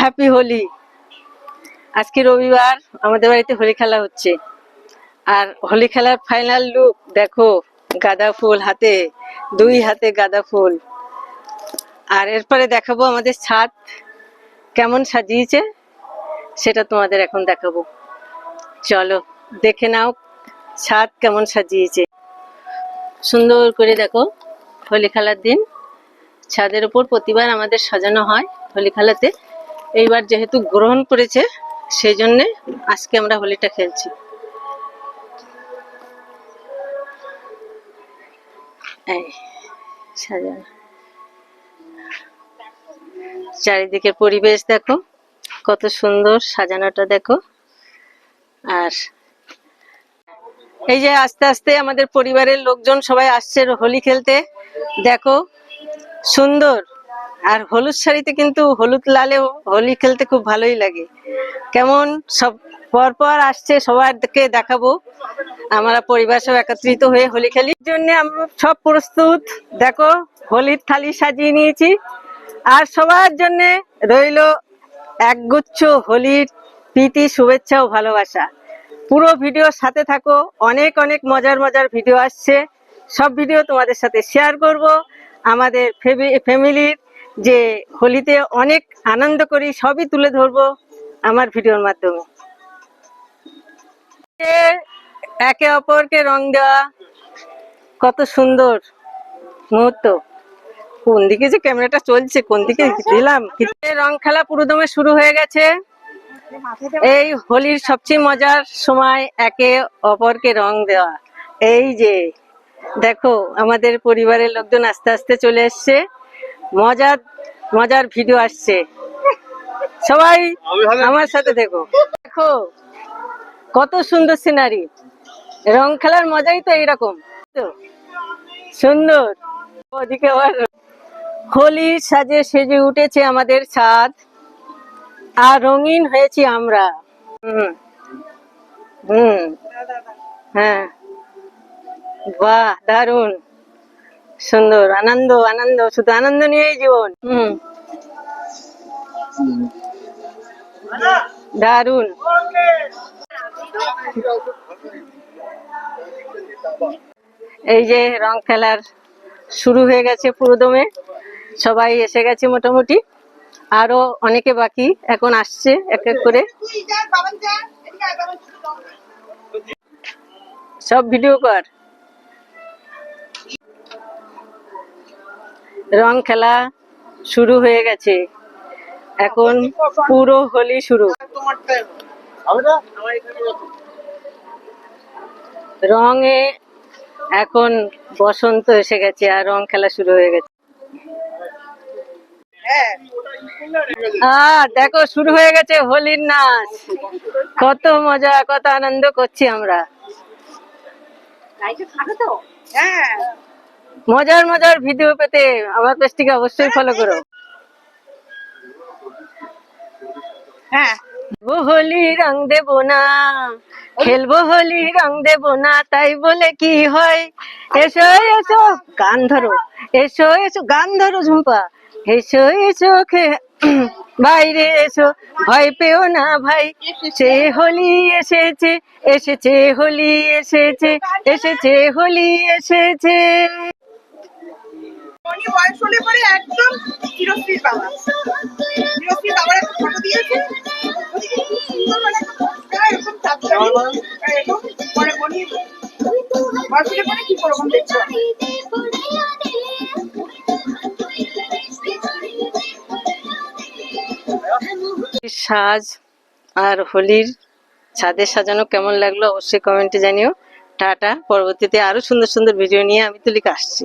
Happy Holi. আজকে রবিবার, আমাদের বাড়িতে হোলি খেলা হচ্ছে। আর হোলি খেলার ফাইনাল লুক দেখো, গাঁদা ফুল হাতে, দুই হাতে গাঁদা ফুল। আর এরপরে দেখাবো আমাদের ছাদ কেমন সাজিয়েছে, সেটা তোমাদের এখন দেখাবো। চলো দেখে নাও ছাদ কেমন সাজিয়েছে। সুন্দর করে দেখো, হোলি খেলার দিন ছাদের উপর প্রতিবার আমাদের সাজানো হয় হোলি খেলাতে। এইবার যেহেতু গ্রহণ করেছে, সেই জন্যে আজকে আমরা হোলিটা খেলছি। এই সাজানো, চারিদিকে পরিবেশ দেখো কত সুন্দর সাজানোটা দেখো। আর এই যে আস্তে আস্তে আমাদের পরিবারের লোকজন সবাই আসছে হোলি খেলতে, দেখো সুন্দর। আর হলুদ শাড়িতে কিন্তু হলুদ লালেও হোলি খেলতে খুব ভালোই লাগে। কেমন সব পরপর আসছে, সবাইকে দেখাবো আমরা পরিবার সব একত্রিত হয়ে হোলি খেলি। জন্য আমরা সব প্রস্তুত, দেখো হোলির থালি সাজিয়ে নিয়েছি। আর সবার জন্য রইল একগুচ্ছ হোলির প্রীতি, শুভেচ্ছা ও ভালোবাসা। পুরো ভিডিওর সাথে থাকো, অনেক অনেক মজার মজার ভিডিও আসছে। সব ভিডিও তোমাদের সাথে শেয়ার করব। আমাদের ফ্যামিলির যে হোলিতে অনেক আনন্দ করি, সবই তুলে ধরবো আমার ভিডিওর মাধ্যমে। একে অপরকে রং দেওয়া কত সুন্দর মুহূর্ত। কোন দিকে যে ক্যামেরাটা চলছে, কোন দিকে দিলাম। রং খেলা পুরোদমে শুরু হয়ে গেছে। এই হোলির সবচেয়ে মজার সময় একে অপরকে রং দেওয়া। এই যে দেখো আমাদের পরিবারের লোকজন আস্তে আস্তে চলে এসছে, মজার মজার ভিডিও আসছে। সবাই আমার সাথে দেখো, দেখো কত সুন্দর সিনারি। রং খেলার মজাই তো এইরকম, তো সুন্দর। ওদিকে আবার হোলির সাজে সেজে উঠেছে আমাদের ছাদ, আর রঙিন হয়েছি আমরা। হ্যাঁ, বাহ, দারুন সুন্দর। আনন্দ আনন্দ, শুধু আনন্দ নিয়েই জীবন। দারুন। এই যে রং খেলার শুরু হয়ে গেছে পুরোদমে, সবাই এসে গেছে মোটামুটি। আরো অনেকে বাকি এখন আসছে এক এক করে। সব ভিডিও কর। রং খেলা শুরু হয়ে গেছে, এখন পুরো হোলি শুরু। রঙে এখন বসন্ত এসে গেছে, আর রং খেলা শুরু হয়ে গেছে। দেখো শুরু হয়ে গেছে হোলির নাচ। কত মজা, কত আনন্দ করছি আমরা। মজার মজার ভিডিও পেতে আমার পেজটিকে অবশ্যই ফলো করো। হোলি রং দেবো না, খেলবো হোলি রং দেবো না, তাই বলে কি হয়। এসো এসো গান ধরো, এসো এসো গান ধরো ঝুম্পা। এসো এসো বাইরে এসো, ভয় পেও না ভাই। সে হোলি এসেছে, এসেছে হোলি এসেছে, এসেছে হোলি এসেছে। একদম চিরস্থির বাবা, চিরস্থির বাবার একটা ফটো দিয়েছে। সাজ আর হোলির ছাদে সাজানো কেমন লাগলো অবশ্যই কমেন্টে জানিও। টাটা। পরবর্তীতে আরো সুন্দর সুন্দর ভিডিও নিয়ে আমি তুলিকা আসছি।